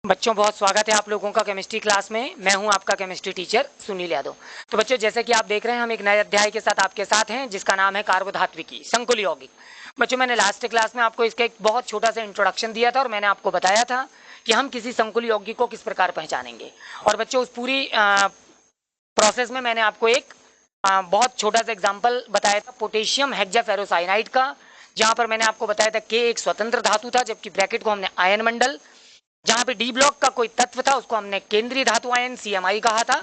बच्चों बहुत स्वागत है आप लोगों का केमिस्ट्री क्लास में। मैं हूं आपका केमिस्ट्री टीचर सुनील यादव। तो बच्चों जैसे कि आप देख रहे हैं हम एक नए अध्याय के साथ आपके साथ हैं जिसका नाम है कार्बोधात्विकी संकुल यौगिक। बच्चों मैंने लास्ट क्लास में आपको इसका एक बहुत छोटा सा इंट्रोडक्शन दिया था और मैंने आपको बताया था कि हम किसी संकुल यौगिक को किस प्रकार पहचानेंगे। और बच्चों उस पूरी प्रोसेस में मैंने आपको एक बहुत छोटा सा एग्जाम्पल बताया था पोटेशियम हेक्साफेरोसाइनाइड का, जहां पर मैंने आपको बताया था के एक स्वतंत्र धातु था जबकि ब्रैकेट को हमने आयन मंडल, जहां पे डी ब्लॉक का कोई तत्व था उसको हमने केंद्रीय धातु आयन सीएमआई कहा था।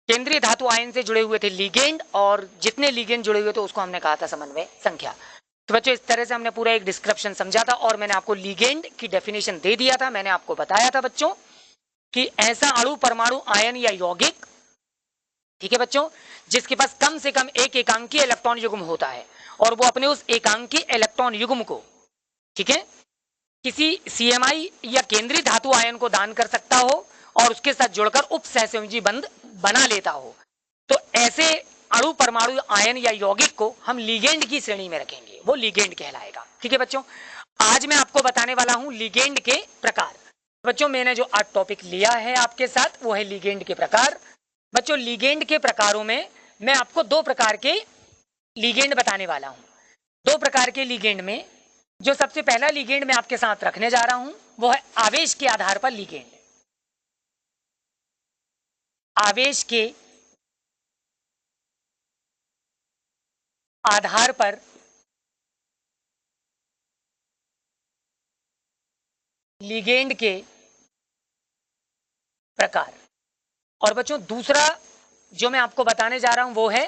केंद्रीय धातु आयन से जुड़े हुए थे लिगेंड और जितने लिगेंड जुड़े हुए थे उसको हमने कहा था समन्वय संख्या। तो बच्चों इस तरह से हमने पूरा एक डिस्क्रिप्शन समझा था और मैंने आपको लिगेंड की डेफिनेशन दे दिया था। मैंने आपको बताया था बच्चों कि ऐसा अणु परमाणु आयन या यौगिक, ठीक है बच्चों, जिसके पास कम से कम एक एकांकीय इलेक्ट्रॉन युग्म होता है और वो अपने उस एकांकीय इलेक्ट्रॉन युग्म को, ठीक है, किसी सीएमआई या केंद्रीय धातु आयन को दान कर सकता हो और उसके साथ जुड़कर उप सहसंयोजी बंध बना लेता हो। तो ऐसे अणु परमाणु आयन या यौगिक को हम लिगेंड की श्रेणी में रखेंगे, वो लिगेंड कहलाएगा। ठीक है बच्चों, आज मैं आपको बताने वाला हूं लिगेंड के प्रकार। बच्चों मैंने जो आज टॉपिक लिया है आपके साथ वो है लिगेंड के प्रकार। बच्चों लिगेंड के प्रकारों में मैं आपको दो प्रकार के लिगेंड बताने वाला हूं। दो प्रकार के लिगेंड में जो सबसे पहला लिगेंड मैं आपके साथ रखने जा रहा हूं वो है आवेश के आधार पर लिगेंड। आवेश के आधार पर लिगेंड के प्रकार। और बच्चों दूसरा जो मैं आपको बताने जा रहा हूं वो है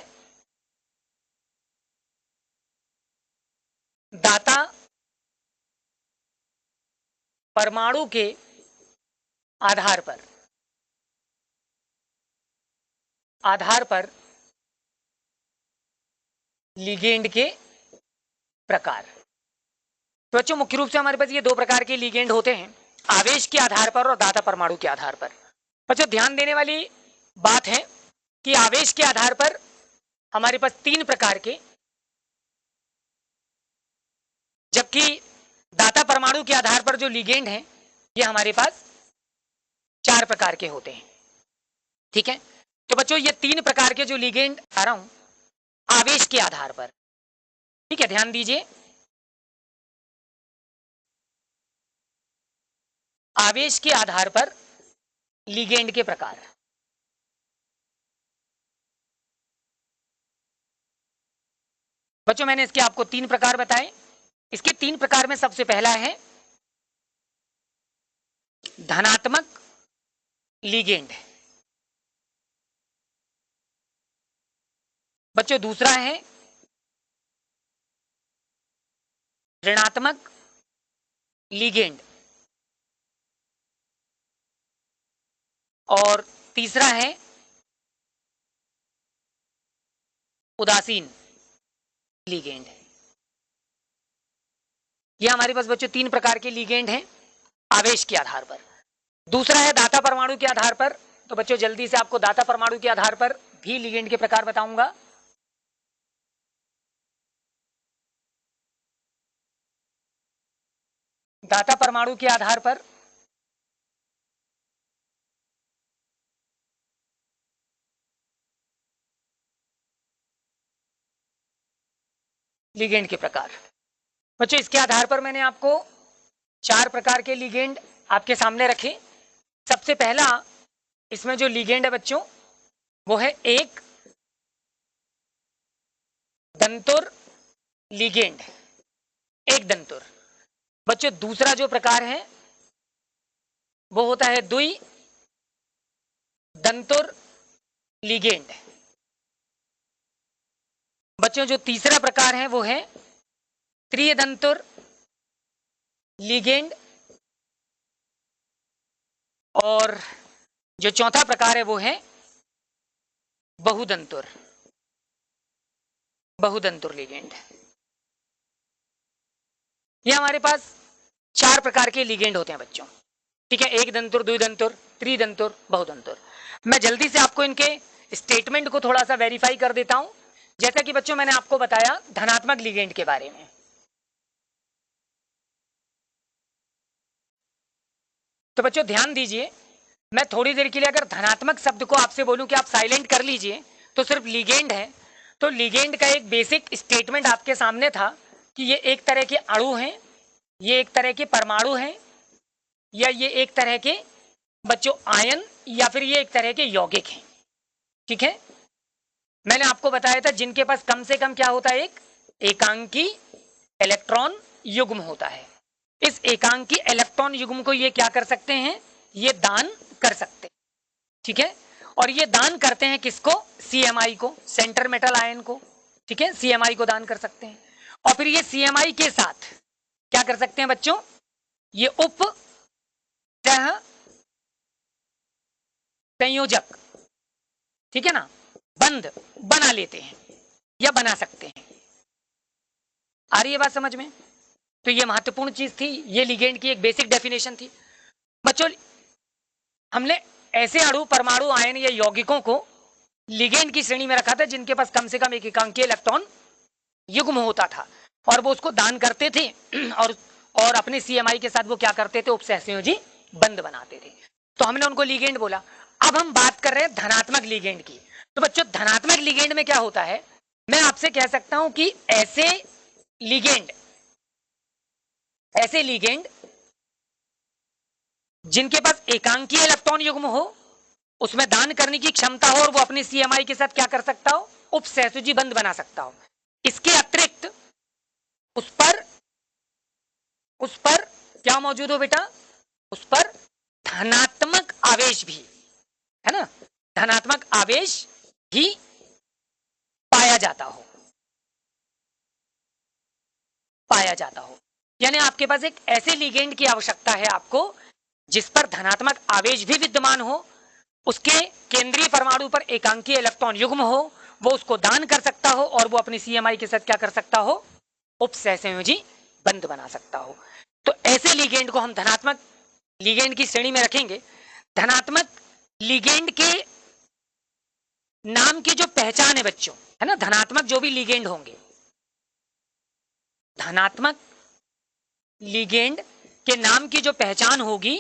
दाता परमाणु के आधार पर लिगेंड के प्रकार। तो बच्चों मुख्य रूप से हमारे पास ये दो प्रकार के लिगेंड होते हैं, आवेश के आधार पर और दाता परमाणु के आधार पर। बच्चों ध्यान देने वाली बात है कि आवेश के आधार पर हमारे पास तीन प्रकार के, जबकि दाता परमाणु के आधार पर जो लिगेंड है ये हमारे पास चार प्रकार के होते हैं। ठीक है, तो बच्चों ये तीन प्रकार के जो लिगेंड आ रहा हूं आवेश के आधार पर, ठीक है, ध्यान दीजिए। आवेश के आधार पर लिगेंड के प्रकार। बच्चों मैंने इसके आपको तीन प्रकार बताए। इसके तीन प्रकार में सबसे पहला है धनात्मक लिगेंड। बच्चों दूसरा है ऋणात्मक लिगेंड और तीसरा है उदासीन लिगेंड। यह हमारे पास बच्चों तीन प्रकार के लिगेंड हैं आवेश के आधार पर। दूसरा है दाता परमाणु के आधार पर। तो बच्चों जल्दी से आपको दाता परमाणु के आधार पर भी लिगेंड के प्रकार बताऊंगा। दाता परमाणु के आधार पर लिगेंड के प्रकार। बच्चों इसके आधार पर मैंने आपको चार प्रकार के लिगेंड आपके सामने रखे। सबसे पहला इसमें जो लिगेंड है बच्चों वो है एक दंतुर लिगेंड, एक दंतुर। बच्चों दूसरा जो प्रकार है वो होता है द्वि दंतुर लिगेंड। बच्चों जो तीसरा प्रकार है वो है त्रिदंतुर लिगेंड और जो चौथा प्रकार है वो है बहुदंतुर, बहुदंतुर लिगेंड। ये हमारे पास चार प्रकार के लिगेंड होते हैं बच्चों। ठीक है, एक दंतुर, द्विदंतुर, त्रिदंतुर, बहुदंतुर। मैं जल्दी से आपको इनके स्टेटमेंट को थोड़ा सा वेरीफाई कर देता हूं। जैसा कि बच्चों मैंने आपको बताया धनात्मक लिगेंड के बारे में। तो बच्चों ध्यान दीजिए, मैं थोड़ी देर के लिए अगर धनात्मक शब्द को आपसे बोलूं कि आप साइलेंट कर लीजिए तो सिर्फ लिगेंड है, तो लिगेंड का एक बेसिक स्टेटमेंट आपके सामने था कि ये एक तरह के अणु हैं, ये एक तरह के परमाणु हैं, या ये एक तरह के बच्चों आयन, या फिर ये एक तरह के यौगिक हैं। ठीक है, मैंने आपको बताया था जिनके पास कम से कम क्या होता है, एक एकांकी इलेक्ट्रॉन युग्म होता है। इस एकांकी इलेक्ट्रॉन युग्म को ये क्या कर सकते हैं, ये दान कर सकते हैं। ठीक है, और ये दान करते हैं किसको, सीएमआई को, सेंटर मेटल आयन को। ठीक है, सीएमआई को दान कर सकते हैं। और फिर ये सीएमआई के साथ क्या कर सकते हैं बच्चों, ये उप सह संयोजक, ठीक है ना, बंध बना लेते हैं या बना सकते हैं। आ रही है बात समझ में? तो ये महत्वपूर्ण चीज थी, ये लिगेंड की एक बेसिक डेफिनेशन थी। बच्चों हमने ऐसे अणु, परमाणु, आयन या यौगिकों को लिगेंड की श्रेणी में रखा था जिनके पास कम से कम एक एकांकीय इलेक्ट्रॉन युग्म होता था और वो उसको दान करते थे और अपने सीएमआई के साथ वो क्या करते थे, उपसहसंयोजी बंध बनाते थे। तो हमने उनको लिगेंड बोला। अब हम बात कर रहे हैं धनात्मक लिगेंड की। तो बच्चों धनात्मक लिगेंड में क्या होता है, मैं आपसे कह सकता हूं कि ऐसे लिगेंड जिनके पास एकांकीय इलेक्ट्रॉन युग्म हो, उसमें दान करने की क्षमता हो और वो अपने सीएमआई के साथ क्या कर सकता हो, उपसहसंयोजी बंध बना सकता हो। इसके अतिरिक्त उस पर क्या मौजूद हो बेटा, उस पर धनात्मक आवेश भी है ना, धनात्मक आवेश ही पाया जाता हो। यानी आपके पास एक ऐसे लिगेंड की आवश्यकता है आपको जिस पर धनात्मक आवेश भी विद्यमान हो, उसके केंद्रीय परमाणु पर एकांकीय इलेक्ट्रॉन युग्म हो, वो उसको दान कर सकता हो और वो अपनी सीएमआई के साथ क्या कर सकता हो, उपसहसंयोजी बंध बना सकता हो। तो ऐसे लिगेंड को हम धनात्मक लिगेंड की श्रेणी में रखेंगे। धनात्मक लिगेंड के नाम की जो पहचान है बच्चों, है ना, धनात्मक जो भी लिगेंड होंगे, धनात्मक लिगेंड के नाम की जो पहचान होगी,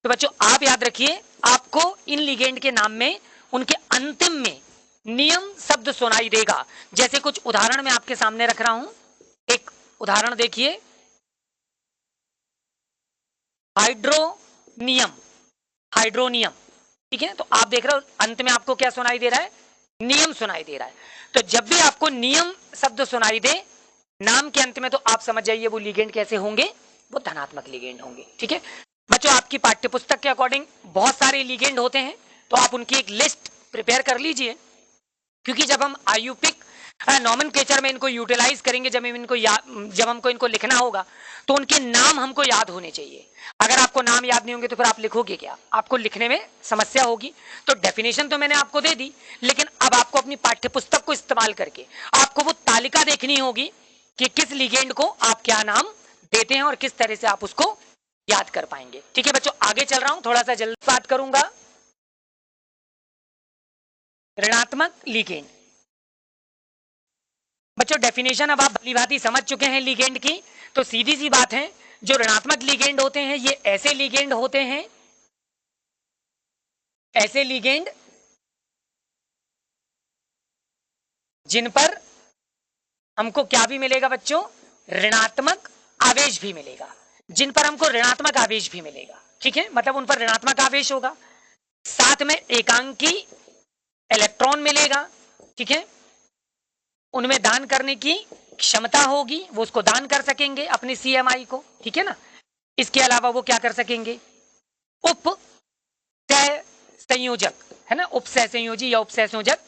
तो बच्चों आप याद रखिए, आपको इन लिगेंड के नाम में उनके अंतिम में नियम शब्द सुनाई देगा। जैसे कुछ उदाहरण मैं आपके सामने रख रहा हूं, एक उदाहरण देखिए, हाइड्रोनियम, ठीक है। तो आप देख रहे हो अंत में आपको क्या सुनाई दे रहा है, नियम सुनाई दे रहा है। तो जब भी आपको नियम शब्द सुनाई दे नाम के अंत में, तो आप समझ जाइए वो लिगेंड कैसे होंगे, वो धनात्मक लिगेंड होंगे। ठीक है बच्चों, आपकी पाठ्यपुस्तक के अकॉर्डिंग बहुत सारे लिगेंड होते हैं, तो आप उनकी एक लिस्ट प्रिपेयर कर लीजिए, क्योंकि जब हम आयुपिक नॉमेनक्लेचर में इनको यूटिलाइज करेंगे, जब हमको इनको लिखना होगा, तो उनके नाम हमको याद होने चाहिए। अगर आपको नाम याद नहीं होंगे तो फिर आप लिखोगे क्या, आपको लिखने में समस्या होगी। तो डेफिनेशन तो मैंने आपको दे दी, लेकिन अब आपको अपनी पाठ्यपुस्तक को इस्तेमाल करके आपको वो तालिका देखनी होगी कि किस लिगेंड को आप क्या नाम देते हैं और किस तरह से आप उसको याद कर पाएंगे। ठीक है बच्चों, आगे चल रहा हूं, थोड़ा सा जल्दी बात करूंगा। ऋणात्मक लिगेंड, बच्चों डेफिनेशन अब आप भली भांति समझ चुके हैं लिगेंड की। तो सीधी सी बात है, जो ऋणात्मक लिगेंड होते हैं ये ऐसे लिगेंड होते हैं, ऐसे लिगेंड जिन पर हमको क्या भी मिलेगा बच्चों, ऋणात्मक आवेश भी मिलेगा, जिन पर हमको ऋणात्मक आवेश भी मिलेगा। ठीक है, मतलब उन पर ऋणात्मक आवेश होगा, साथ में एकांकी इलेक्ट्रॉन मिलेगा। ठीक है, उनमें दान करने की क्षमता होगी, वो उसको दान कर सकेंगे अपने सीएमआई को। ठीक है ना, इसके अलावा वो क्या कर सकेंगे, उप सह संयोजक, है ना, उप सह संयोजी या उप सह संयोजक,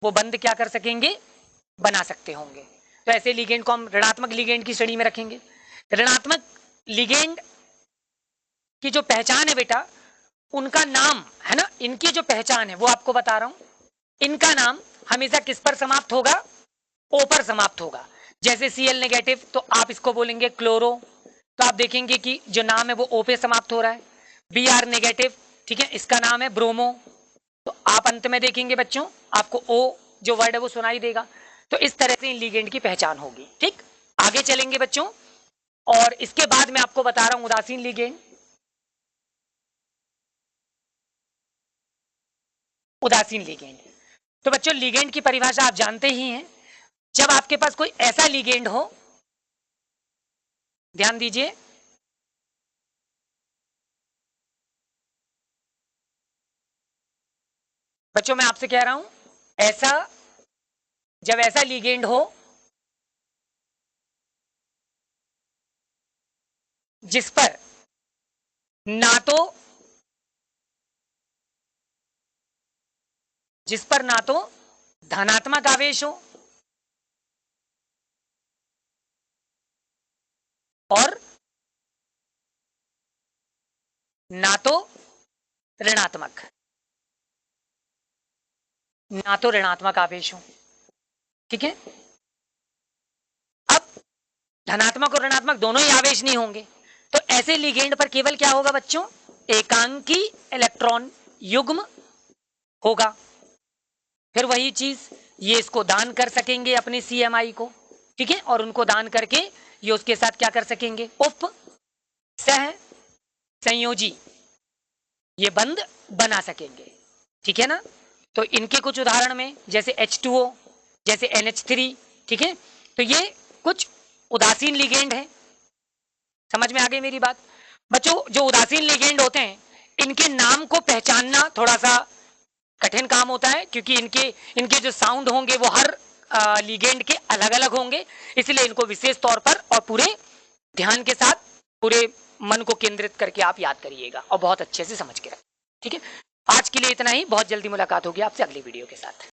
वो बंध क्या कर सकेंगे, बना सकते होंगे। तो ऐसे लिगेंड को हम ऋणात्मक लिगेंड की श्रेणी में रखेंगे। ऋणात्मक लिगेंड की जो पहचान है बेटा, उनका नाम है ना, इनकी जो पहचान है वो आपको बता रहा हूं। इनका नाम हमेशा किस पर समाप्त होगा, ओ पर समाप्त होगा। जैसे Cl नेगेटिव, तो आप इसको बोलेंगे क्लोरो, तो आप देखेंगे कि जो नाम है वो ओ पे समाप्त हो रहा है। Br नेगेटिव, ठीक है, इसका नाम है ब्रोमो, तो आप अंत में देखेंगे बच्चों आपको ओ जो वर्ड है वो सुनाई देगा। तो इस तरह से इन लिगेंड की पहचान होगी। ठीक, आगे चलेंगे बच्चों, और इसके बाद मैं आपको बता रहा हूं उदासीन लिगेंड। उदासीन लिगेंड। तो बच्चों लिगेंड की परिभाषा आप जानते ही हैं, जब आपके पास कोई ऐसा लिगेंड हो, ध्यान दीजिए, बच्चों मैं आपसे कह रहा हूं, ऐसा, जब ऐसा लिगेंड हो जिस पर ना तो धनात्मक आवेश हो और ना तो ऋणात्मक आवेश हो, ठीक है। अब धनात्मक और ऋणात्मक दोनों ही आवेश नहीं होंगे, तो ऐसे लिगेंड पर केवल क्या होगा बच्चों, एकांकी इलेक्ट्रॉन युग्म होगा। फिर वही चीज, ये इसको दान कर सकेंगे अपने CMI को, ठीक है, और उनको दान करके ये उसके साथ क्या कर सकेंगे, उप सह संयोजी ये बंद बना सकेंगे, ठीक है ना। तो इनके कुछ उदाहरण में जैसे H2O, जैसे NH3, ठीक है। तो ये कुछ उदासीन लिगेंड है, समझ में आ गई मेरी बात। बच्चों जो उदासीन लिगेंड होते हैं, इनके नाम को पहचानना थोड़ा सा कठिन काम होता है, क्योंकि इनके जो साउंड होंगे वो हर लिगेंड के अलग अलग होंगे, इसलिए इनको विशेष तौर पर और पूरे ध्यान के साथ, पूरे मन को केंद्रित करके आप याद करिएगा और बहुत अच्छे से समझ के रखें, ठीक है। आज के लिए इतना ही, बहुत जल्दी मुलाकात होगी आपसे अगली वीडियो के साथ।